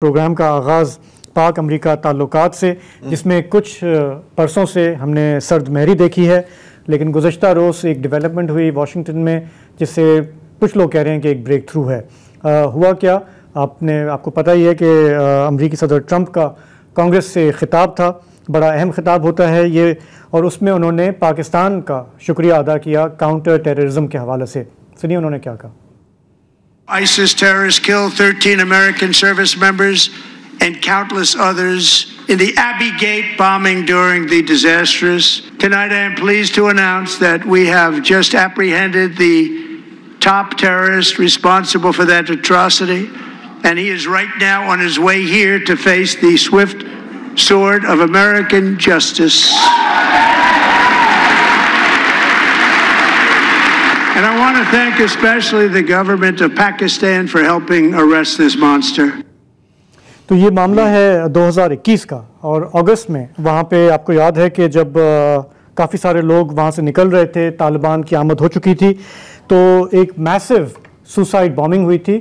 Programme का आगाज़ पाक अमरीका ताल्लुकात से, जिसमें कुछ परसों से हमने सर्द महरी देखी है, लेकिन गुज़श्ता रोज़ एक डेवलपमेंट हुई वाशिंगटन में जिससे कुछ लोग कह रहे हैं कि एक ब्रेक थ्रू है। हुआ क्या, आपको पता ही है कि अमरीकी सदर ट्रंप का कांग्रेस से खिताब था, बड़ा अहम खिताब होता है ये, और उसमें उन्होंने पाकिस्तान का शुक्रिया अदा किया काउंटर टेररिज्म के हवाले से। सुनिए उन्होंने क्या कहा। ISIS terrorists killed 13 American service members and countless others in the Abbey Gate bombing during the disasters. Tonight I am pleased to announce that we have just apprehended the top terrorist responsible for that atrocity, and he is right now on his way here to face the swift sword of American justice. And I want to thank especially the government of Pakistan for helping arrest this monster. तो ये मामला है 2021 का, और अगस्त में वहाँ पे आपको याद है कि जब काफ़ी सारे लोग वहाँ से निकल रहे थे, तालिबान की आमद हो चुकी थी, तो एक मैसिव सुसाइड बॉम्बिंग हुई थी।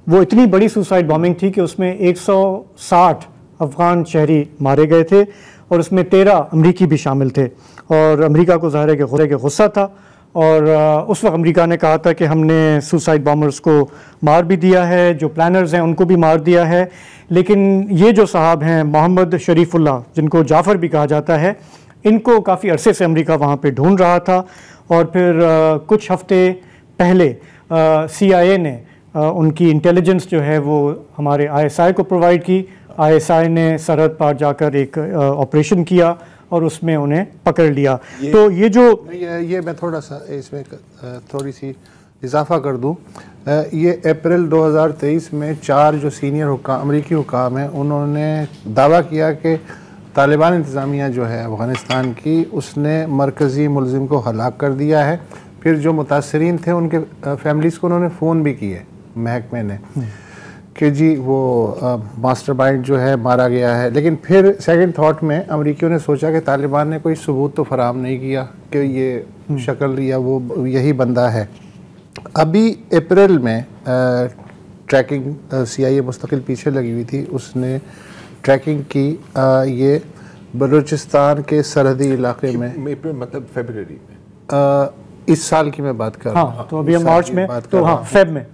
वो इतनी बड़ी सुसाइड बॉम्बिंग थी कि उसमें 160 अफ़गान शहरी मारे गए थे और उसमें 13 अमरीकी भी शामिल थे। और अमरीका को ज़ाहिर है कि गुस्सा था, और उस वक्त अमेरिका ने कहा था कि हमने सुसाइड बॉम्बर्स को मार भी दिया है, जो प्लानर्स हैं उनको भी मार दिया है। लेकिन ये जो साहब हैं मोहम्मद शरीफुल्लाह, जिनको जाफ़र भी कहा जाता है, इनको काफ़ी अरसे से अमेरिका वहाँ पे ढूंढ रहा था। और फिर कुछ हफ्ते पहले CIA ने उनकी इंटेलिजेंस जो है वो हमारे ISI को प्रोवाइड की। ISI ने सरहद पार जाकर एक ऑपरेशन किया और उसमें उन्हें पकड़ लिया। तो ये मैं थोड़ा सा इसमें थोड़ी सी इजाफा कर दूं। ये अप्रैल 2023 में 4 जो सीनियर अमरीकी हुकाम हैं, उन्होंने दावा किया कि तालिबान इंतज़ामिया जो है अफ़गानिस्तान की, उसने मरकज़ी मुलजिम को हलाक कर दिया है। फिर जो मुतासरीन थे उनके फैमिलीज़ को उन्होंने फ़ोन भी किए महकमे ने कि जी वो मास्टरमाइंड जो है मारा गया है। लेकिन फिर सेकंड थॉट में अमरीकियों ने सोचा कि तालिबान ने कोई सबूत तो फराहम नहीं किया कि ये शक्ल या वो यही बंदा है। अभी अप्रैल में ट्रैकिंग CIA मुस्तकिल पीछे लगी हुई थी, उसने ट्रैकिंग की ये बलूचिस्तान के सरहदी इलाके में, मतलब फरवरी में, इस साल की मैं बात कर रहा हूँ। तो अभी हम मार्च में, तो हाँ फेब में,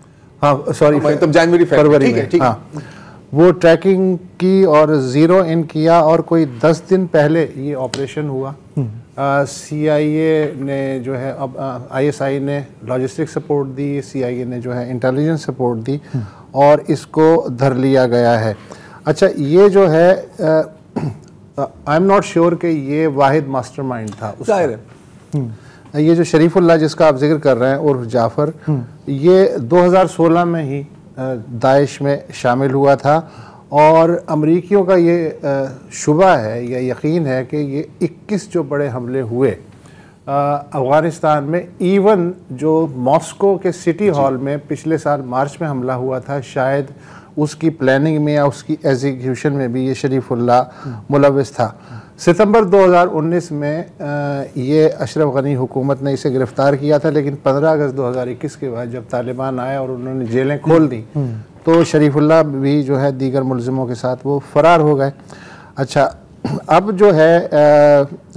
हाँ सॉरी तब जनवरी फरवरी में, हाँ, वो ट्रैकिंग की और ज़ीरो इन किया। और कोई 10 दिन पहले ये ऑपरेशन हुआ। CIA ने जो है अब ISI ने लॉजिस्टिक सपोर्ट दी, CIA ने जो है इंटेलिजेंस सपोर्ट दी और इसको धर लिया गया है। अच्छा, ये जो है आई एम नॉट श्योर कि ये वाहिद मास्टरमाइंड था उसका। ये जो शरीफुल्लाह जिसका आप जिक्र कर रहे हैं उर्फ जाफ़र, ये 2016 में ही दाइश में शामिल हुआ था। और अमरीकियों का ये शुबा है या यकीन है कि ये 21 जो बड़े हमले हुए अफ़गानिस्तान में, इवन जो मॉस्को के सिटी हॉल में पिछले साल मार्च में हमला हुआ था, शायद उसकी प्लानिंग में या उसकी एग्जीक्यूशन में भी ये शरीफुल्लाह मुलव्विस था। सितंबर 2019 में ये अशरफ गनी हुकूमत ने इसे गिरफ़्तार किया था, लेकिन 15 अगस्त 2021 के बाद जब तालिबान आया और उन्होंने जेलें खोल दी, तो शरीफुल्लाह भी जो है दीगर मुलजिमों के साथ वो फ़रार हो गए। अच्छा, अब जो है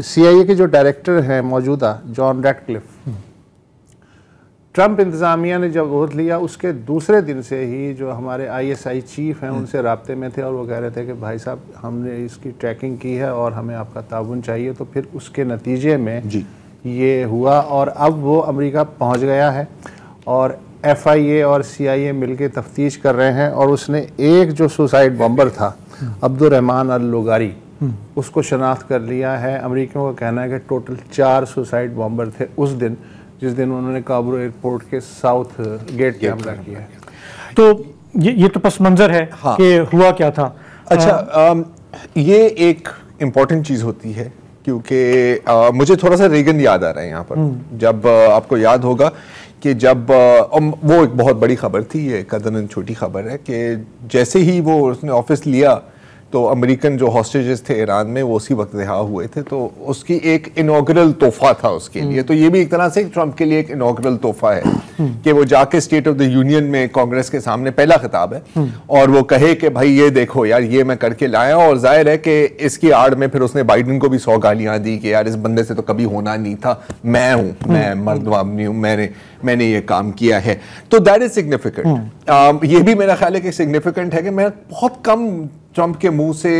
CIA के जो डायरेक्टर हैं मौजूदा जॉन रैटक्लिफ, ट्रंप इंतज़ामिया ने जब वोट लिया उसके दूसरे दिन से ही जो हमारे ISI चीफ हैं उनसे राब्ते में थे और वो कह रहे थे कि भाई साहब हमने इसकी ट्रैकिंग की है और हमें आपका ताउन चाहिए। तो फिर उसके नतीजे में ये हुआ और अब वो अमेरिका पहुंच गया है और FIA और CIA मिलके तफ्तीश कर रहे हैं। और उसने एक जो सुसाइड बॉम्बर था अब्दुर्रहमान अल लुगारी, उसको शनाख्त कर लिया है। अमरीकियों का कहना है कि टोटल 4 सुसाइड बॉम्बर थे उस दिन, जिस दिन उन्होंने काबुल एयरपोर्ट के साउथ गेट पे हमला किया है। तो ये तो पस मंजर है कि हुआ क्या था। अच्छा, ये एक इम्पॉर्टेंट चीज़ होती है क्योंकि मुझे थोड़ा सा रेगन याद आ रहा है यहाँ पर। जब आपको याद होगा कि जब वो एक बहुत बड़ी खबर थी, ये कदरन छोटी खबर है कि जैसे ही वो उसने ऑफिस लिया तो अमेरिकन जो हॉस्टेजेस थे ईरान में वो उसी वक्त रिहा हुए थे, तो उसकी एक इनॉग्रल तोहफा था उसके लिए। तो ये भी एक तरह से ट्रंप के लिए एक इनॉग्रल तोहफा है कि वो जाके स्टेट ऑफ द यूनियन में कांग्रेस के सामने पहला खिताब है और वो कहे कि भाई ये देखो यार ये मैं करके लाया। और जाहिर है कि इसकी आड़ में फिर उसने बाइडेन को भी 100 गालियां दी कि यार इस बंदे से तो कभी होना नहीं था, मैं हूं, मैं मर्द आदमी हूं, मैंने ये काम किया है। तो दैट इज सिग्निफिकेंट। ये भी मेरा ख्याल है कि सिग्निफिकेंट है कि मैं बहुत कम ट्रंप के मुंह से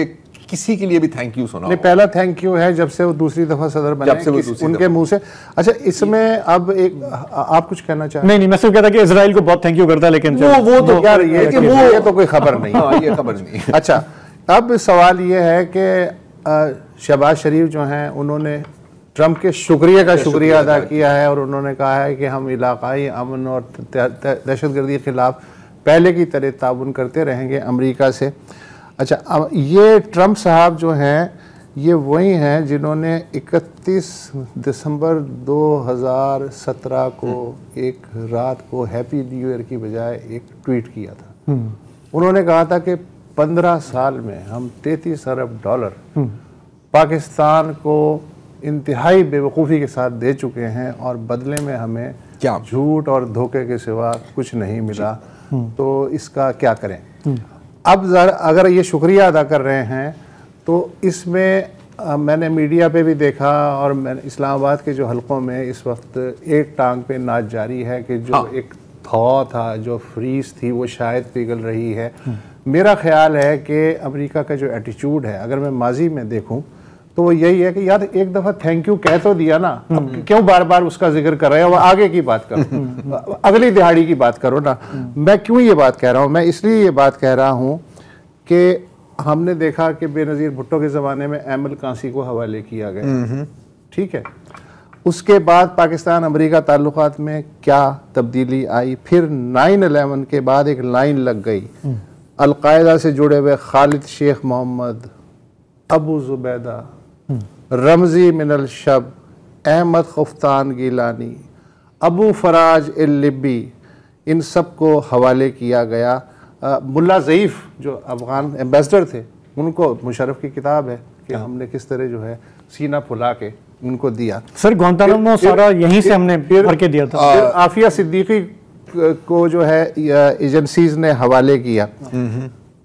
किसी के लिए भी थैंक यू सुना। नहीं, पहला थैंक यू है जब से वो दूसरी दफा सदर बने, उनके मुंह से। अच्छा, इसमें अब एक आप कुछ कहना चाहें? नहीं, मैं सिर्फ कहता कि इजराइल को बहुत थैंक यू करता है, लेकिन वो तो यार ये तो कोई खबर नहीं। हाँ, ये खबर नहीं। अच्छा, अब सवाल ये है कि शहबाज शरीफ जो हैं उन्होंने ट्रंप के शुक्रिया का शुक्रिया अदा किया है और उन्होंने कहा है कि हम इलाकाई अमन और दहशतगर्दी के खिलाफ पहले की तरह ताउन करते रहेंगे अमेरिका से। अच्छा, अब ये ट्रंप साहब जो हैं ये वही हैं जिन्होंने 31 दिसंबर 2017 को एक रात को हैप्पी न्यू ईयर की बजाय एक ट्वीट किया था। उन्होंने कहा था कि 15 साल में हम 33 अरब डॉलर पाकिस्तान को इंतहाई बेवकूफ़ी के साथ दे चुके हैं और बदले में हमें क्या झूठ और धोखे के सिवा कुछ नहीं मिला, तो इसका क्या करें। अब अगर ये शुक्रिया अदा कर रहे हैं तो इसमें मैंने मीडिया पे भी देखा और मैंने इस्लामाबाद के जो हलकों में इस वक्त एक टांग पे नाच जारी है कि जो एक थॉ था, जो फ्रीज थी, वो शायद पिघल रही है। मेरा ख्याल है कि अमेरिका का जो एटीट्यूड है, अगर मैं माजी में देखूं तो वो यही है कि यार एक दफ़ा थैंक यू कह तो दिया ना, क्यों बार बार उसका जिक्र कर रहे हो, आगे की बात करो, अगली दिहाड़ी की बात करो ना। मैं क्यों ये बात कह रहा हूँ? मैं इसलिए ये बात कह रहा हूँ कि हमने देखा कि बेनज़ीर भुट्टो के ज़माने में एमल कांसी को हवाले किया गया, ठीक है। उसके बाद पाकिस्तान अमेरिका ताल्लुकात में क्या तब्दीली आई, फिर 9/11 के बाद एक लाइन लग गई, अलकायदा से जुड़े हुए खालिद शेख मोहम्मद, अबू जुबैदा, रमज़ी मिनल शब, अहमद खफ्तान गिलानी, अबू फराज इल-लिब्बी, इन सब को हवाले किया गया। मुल्ला ज़ईफ़ जो अफ़गान एम्बेसडर थे, उनको मुशर्रफ की किताब है कि हमने किस तरह जो है सीना फुला के उनको दिया। सर गुआंतानामो सारा यहीं से हमने भर के दिया था। फिर आफिया सिद्दीकी को जो है एजेंसीज ने हवाले किया।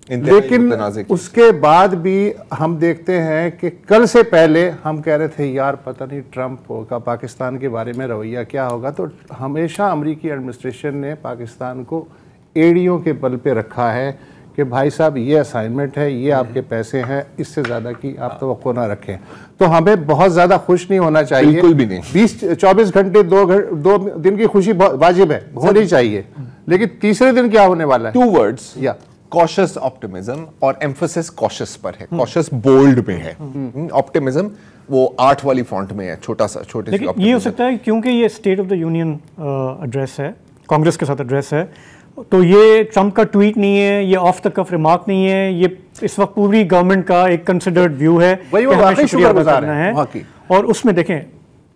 लेकिन उसके बाद भी हम देखते हैं कि कल से पहले हम कह रहे थे यार पता नहीं ट्रंप का पाकिस्तान के बारे में रवैया क्या होगा, तो हमेशा अमेरिकी एडमिनिस्ट्रेशन ने पाकिस्तान को एड़ियों के बल पे रखा है कि भाई साहब ये असाइनमेंट है, ये आपके पैसे हैं, इससे ज़्यादा की आप तवक्को ना रखें। तो हमें बहुत ज़्यादा खुश नहीं होना चाहिए, बिल्कुल भी नहीं। 24 घंटे 2 दिन की खुशी वाजिब है, होनी चाहिए, लेकिन तीसरे दिन क्या होने वाला है? 2 वर्ड्स, या कॉशियस ऑप्टिमिज्म और एम्फेसिस कॉशियस पर है, कॉशियस बोल्ड में है, ऑप्टिमिज्म वो 8 वाली फॉन्ट में है, छोटा सा, छोटे से। ये हो सकता है क्योंकि ये state of the union address है, कांग्रेस के साथ एड्रेस है, तो ये ट्रंप का ट्वीट नहीं है, ये ऑफ द कफ रिमार्क नहीं है, ये इस वक्त पूरी गवर्नमेंट का एक कंसिडर्ड व्यू है कि हमें शुक्रिया अदा करना है। और उसमें देखें,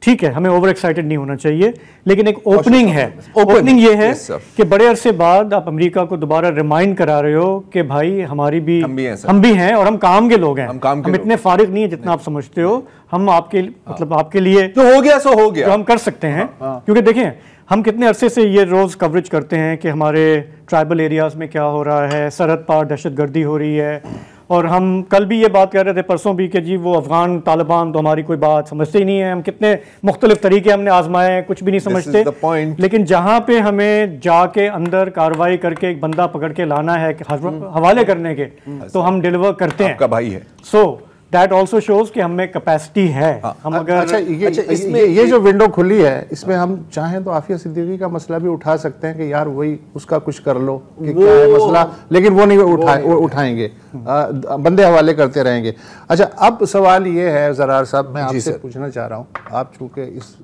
ठीक है, हमें ओवर एक्साइटेड नहीं होना चाहिए, लेकिन एक ओपनिंग है। ओपनिंग ये है कि बड़े अरसे बाद आप अमेरिका को दोबारा रिमाइंड करा रहे हो कि भाई हमारी भी हम भी हैं और हम काम के लोग हैं, हम इतने फारिग नहीं है जितना आप समझते हो। हम आपके मतलब आपके लिए जो हो गया सो हो गया, जो हम कर सकते हैं। क्योंकि देखें, हम कितने अरसे से ये रोज़ कवरेज करते हैं कि हमारे ट्राइबल एरियाज़ में क्या हो रहा है, सरहद पार दहशतगर्दी हो रही है, और हम कल भी ये बात कर रहे थे, परसों भी, कि जी वो अफगान तालिबान तो हमारी कोई बात समझते ही नहीं है, हम कितने मुख्तलिफ तरीके हमने आजमाए हैं, कुछ भी नहीं समझते। लेकिन जहाँ पे हमें जाके अंदर कार्रवाई करके एक बंदा पकड़ के लाना है हवाले करने के, तो हम डिलीवर करते हैं। आपका भाई है। सो दैट ऑल्सो शोज कि हमें कैपेसिटी है। हम अगर अच्छा, इसमें ये जो विंडो खुली है, इसमें हम चाहें तो आफिया सिद्दीकी का मसला भी उठा सकते हैं कि यार वही उसका कुछ कर लो कि क्या है मसला, लेकिन वो नहीं उठाएंगे, बंदे हवाले करते रहेंगे। अच्छा, अब सवाल ये है ज़रार साहब, मैं आपसे पूछना चाह रहा हूँ, आप चूँकि इस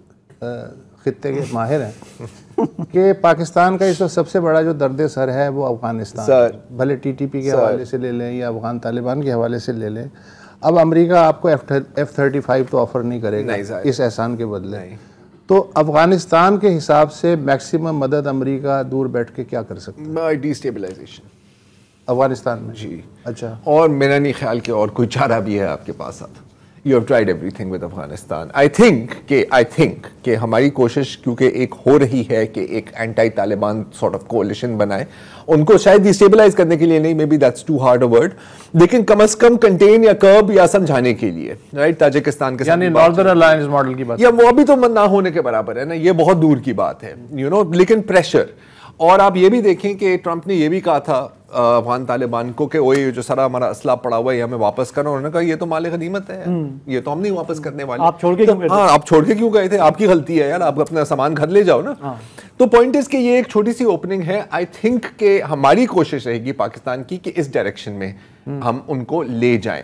खित्ते के माहिर हैं कि पाकिस्तान का इस वक्त सबसे बड़ा जो दर्द सर है वो अफगानिस्तान, भले TTP के हवाले से ले लें या अफगान तालिबान के हवाले से ले लें। अब अमेरिका आपको F-35 तो ऑफर नहीं करेगा इस एहसान के बदले, तो अफगानिस्तान के हिसाब से मैक्सिमम मदद अमेरिका दूर बैठ के क्या कर सकता है? डिस्टेबलाइजेशन। अफगानिस्तान में जी। अच्छा, और मेरा नहीं ख्याल कि और कोई चारा भी है आपके पास अब। You have tried everything with Afghanistan. I think कि हमारी कोशिश क्योंकि एक हो रही है कि एक anti Taliban sort of coalition बनाए, उनको शायद डिस्टेबलाइज करने के लिए नहीं, may be that's too hard a word, लेकिन कम से कम कंटेन या कर्ब या समझाने के लिए, राइट? ताजिकिस्तान के यानी नॉर्दर्न अलायंस मॉडल की बात, या वो अभी तो ना होने के बराबर है ना, ये बहुत दूर की बात है, यू नो, लेकिन प्रेशर। और आप ये भी देखें कि ट्रंप ने ये भी कहा था अफगान तालिबान को कि ओए जो सारा हमारा असला पड़ा हुआ है ये हमें वापस करो। उन्होंने कहा ये तो माले गनीमत है, ये तो हम नहीं वापस करने वाले। आप छोड़ के क्यों गए थे? हाँ, आप छोड़ के क्यों गए थे? आपकी गलती है यार, आप अपना सामान घर ले जाओ ना। तो पॉइंट इज कि ये एक छोटी सी ओपनिंग है। आई थिंक कि हमारी कोशिश रहेगी पाकिस्तान की कि इस डायरेक्शन में हम उनको ले जाएं।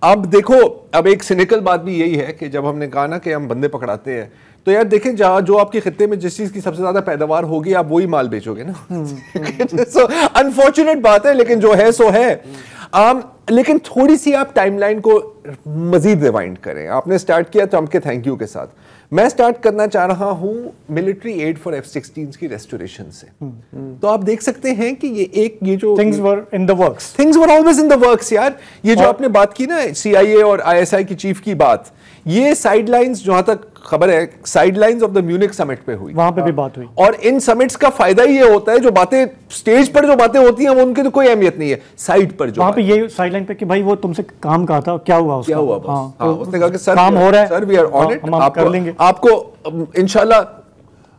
अब देखो, अब एक सिनिकल बात भी यही है कि जब हमने कहा ना कि हम बंदे पकड़ाते हैं, तो यार देखें जहां जो आपके खित्ते में जिस चीज की सबसे ज्यादा पैदावार होगी आप वही माल बेचोगे ना। सो अनफॉर्चुनेट बात है, लेकिन जो है सो है। लेकिन थोड़ी सी आप टाइमलाइन को मजीद रिवाइंड करें। आपने स्टार्ट किया ट्रंप के थैंक यू के साथ, मैं स्टार्ट करना चाह रहा हूं मिलिट्री एड फॉर F-16 की रेस्टोरेशन से। तो आप देख सकते हैं कि ये जो things were in the works, things were always in the works यार। ये जो आपने बात की ना CIA और ISI की चीफ की बात, ये साइडलाइंस जहां तक खबर है sidelines of the Munich summit पे हुई, वहां पे भी बात हुई। और इन समिट्स का फायदा ये होता है, जो बातें स्टेज पर जो बातें होती हैं वो उनकी तो कोई अहमियत नहीं है, साइड पर जो वहां पे ये साइडलाइन पे कि भाई वो तुमसे काम कहा था, क्या हुआ उसका? क्या हुआ बस? हाँ, हाँ, उसने कहा कि सर काम हो रहा है, sir we are on it, हम कर लेंगे आपको इंशाल्लाह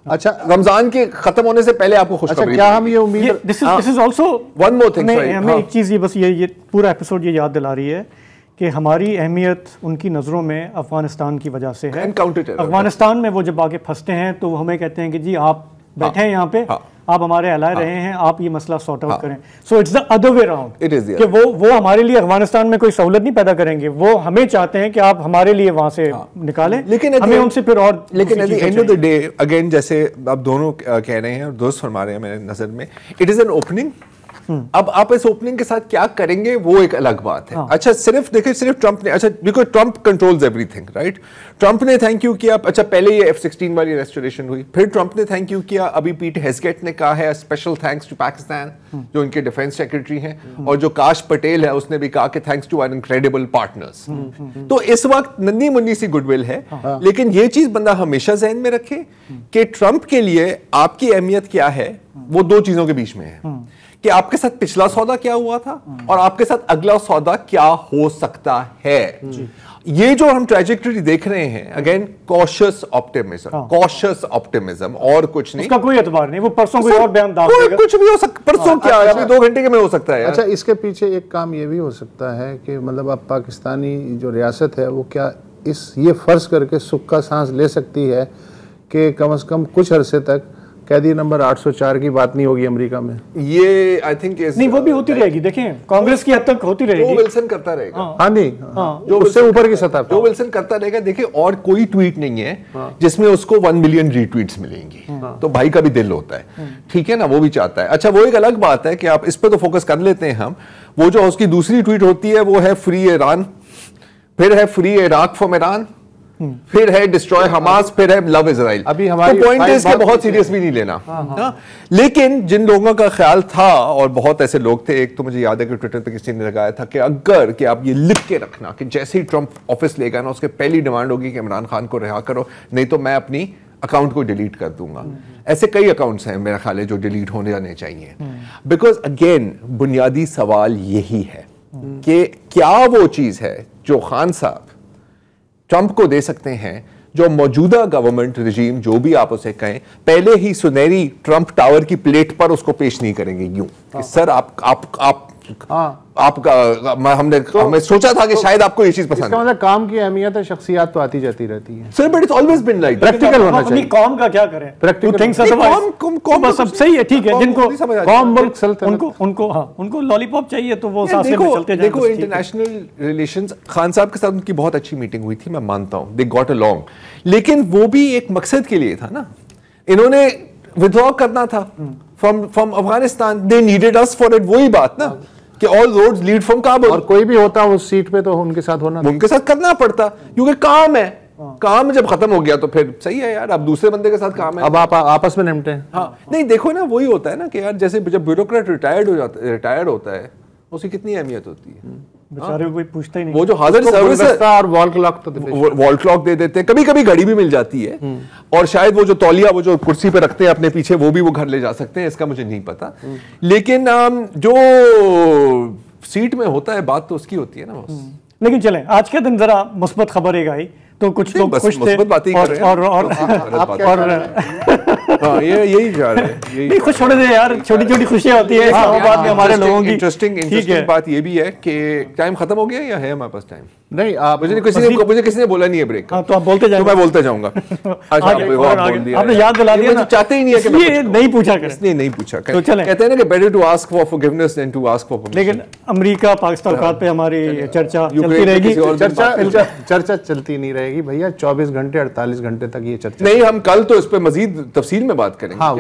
अच्छा रमजान के खत्म होने से पहले आपको खुशखबरी। अच्छा, क्या हम ये उम्मीद, this is also one more thing, हमें एक चीज ये बस ये पूरा एपिसोड ये याद दिला रही है कि हमारी अहमियत उनकी नज़रों में अफगानिस्तान की वजह से है। अफगानिस्तान में वो जब आगे फंसते हैं तो वो हमें कहते हैं कि जी आप बैठे हैं यहाँ पे, आप हमारे अलाय रहे हैं, आप ये मसला सॉर्ट आउट करें। So it's the other way round, कि वो हमारे लिए अफगानिस्तान में कोई सहूलत नहीं पैदा करेंगे, वो हमें चाहते हैं कि आप हमारे लिए वहां से निकालें, लेकिन हमें उनसे फिर और। लेकिन at the end of the day again, जैसे आप दोनों कह रहे हैं और दोस्त फरमा रहे हैं, मेरे नजर में इट इज एन ओपनिंग। अब आप इस ओपनिंग के साथ क्या करेंगे वो एक अलग बात है। अच्छा, सिर्फ देखिए, सिर्फ ट्रंप ने, अच्छा because Trump controls everything, right? Trump ने थैंक यू किया। अच्छा, पहले ये F-16 वाली रेस्टोरेशन हुई, फिर ट्रंप ने थैंक यू किया। अभी पीट हेस्गेट ने कहा है स्पेशल थैंक्स टू पाकिस्तान, जो उनके डिफेंस सेक्रेटरी हैं, और जो काश पटेल है उसने भी कहा कि thanks to our incredible partners. तो इस वक्त नन्ही मुन्नी सी गुडविल है, लेकिन ये चीज बंदा हमेशा जहन में रखे कि ट्रंप के लिए आपकी अहमियत क्या है, वो दो चीजों के बीच में है कि आपके साथ पिछला सौदा क्या हुआ था और आपके साथ अगला सौदा क्या हो सकता है। ये जो हम ट्रैजेक्टरी देख रहे हैं, अगेन कॉशियस ऑप्टिमिज्म और कुछ नहीं, उसका कोई एतबार नहीं। वो परसों कोई और बयान डाल देगा, कुछ भी हो सकता, परसों क्या है, अभी 2 घंटे के में हो सकता है। अच्छा, इसके पीछे एक काम ये भी हो सकता है कि मतलब अब पाकिस्तानी जो रियासत है वो क्या ये फर्ज करके सुख का सांस ले सकती है कि कम से कम कुछ अरसे तक कैदी नंबर 804 की बात नहीं होगी अमेरिका में। ये आई थिंक नहीं, वो भी होती रहेगी। देखें, कांग्रेस की हद तक होती रहेगी, जो विल्सन करता रहेगा। हाँ नहीं, जो उससे ऊपर की सतह जो विल्सन करता रहेगा। देखिए, और कोई ट्वीट नहीं है जिसमें उसको 1 मिलियन रीट्वीट्स मिलेंगी, तो भाई का भी दिल होता है, ठीक है ना, वो भी चाहता है। अच्छा, वो एक अलग बात है कि आप इस पर तो फोकस कर लेते हैं हम। वो जो उसकी दूसरी ट्वीट होती है वो है फ्री ईरान, फिर है फ्री इराक फ्रॉम ईरान, फिर है डिस्ट्रॉय हमास, फिर है लव इजराइल। अभी हमारी तो पॉइंट इसके बहुत सीरियस भी नहीं लेना। लेकिन जिन लोगों का ख्याल था, और बहुत ऐसे लोग थे, एक तो मुझे याद है कि ट्विटर पे किसी ने लगाया था कि अगर कि आप ये लिख के रखना कि जैसे ही ट्रंप ऑफिस लेगा ना, उसके पहली डिमांड होगी कि इमरान खान को रिहा करो, नहीं तो मैं अपनी अकाउंट को डिलीट कर दूंगा। ऐसे कई अकाउंट्स हैं मेरा ख्याल है जो डिलीट होने जाने चाहिए। बिकॉज अगेन बुनियादी सवाल यही है कि क्या वो चीज है जो खान साहब ट्रंप को दे सकते हैं, जो मौजूदा गवर्नमेंट रिजीम, जो भी आप उसे कहें, पहले ही सुनहरी ट्रंप टावर की प्लेट पर उसको पेश नहीं करेंगे यूं कि सर हमने सोचा था कि शायद आपको ये चीज पसंद है। इसका मतलब काम की अहमियत है, शख्सियत तो आती जाती रहती है sir, but it's always been like practical होना चाहिए। कौम का क्या करें, प्रैक्टिकल कौम सब सही है, ठीक है, जिनको कौम मुल्क सल्तनत उनको लॉलीपॉप चाहिए तो वो साथ में चलते जाएं। देखो, इंटरनेशनल रिलेशंस, खान साहब के साथ उनकी बहुत अच्छी मीटिंग हुई थी, मैं मानता हूं, दे गॉट अलोंग, लेकिन वो भी एक मकसद के लिए था ना। इन्होंने विथड्रॉ करना था from Afghanistan, they needed us for it. वही बात ना कि all roads lead from Kabul, और कोई भी होता उस सीट पे तो उनके साथ होना, उनके साथ करना पड़ता, क्योंकि काम है। काम जब खत्म हो गया तो फिर सही है यार, अब दूसरे बंदे के साथ काम है, अब आप आपस में निपटे। हाँ, नहीं देखो ना, वही होता है ना कि यार जैसे जब ब्यूरोक्रेट रिटायर्ड होता है उसकी कितनी अहमियत होती है? बेचारे कोई पूछता ही नहीं। वो जो हाजिर सर्विस और वॉल क्लॉक तो वॉल क्लॉक दे देते हैं, कभी कभी घड़ी भी मिल जाती है, और शायद वो जो तौलिया वो जो कुर्सी पे रखते हैं अपने पीछे वो भी वो घर ले जा सकते हैं, इसका मुझे नहीं पता। लेकिन जो सीट में होता है बात तो उसकी होती है ना बॉस। लेकिन चलें, आज के दिन जरा मुस्बत खबर एक आई तो कुछ लोग खुश थे मुस्बत बातें ही कर रहे हैं। और यही जा रहे हैं, नहीं खुश होने दे यार, छोटी छोटी खुशियां होती है इस्लामाबाद में हमारे लोगों की। इंटरेस्टिंग बात ये भी है कि टाइम खत्म हो गया या है हमारे पास टाइम? नहीं, आप मुझे किसी ने बोला नहीं है ब्रेक। हाँ, तो आप बोलते जाएं। तो मैं बोलते जाऊंगा। आपने याद दिला दिया ना, चाहते ही नहीं है कि मैं नहीं पूछा करें, इसलिए नहीं पूछा। तो चलें, कहते हैं ना कि better to ask for forgiveness than to ask for permission. लेकिन अमेरिका पाकिस्तान औकात पे हमारी चर्चा चलती रहेगी। चर्चा चलती नहीं रहेगी भैया, 24 घंटे 48 घंटे तक ये चर्चा नहीं। हम कल तो इस पे मजीद तफसील में बात करेंगे। हाँ,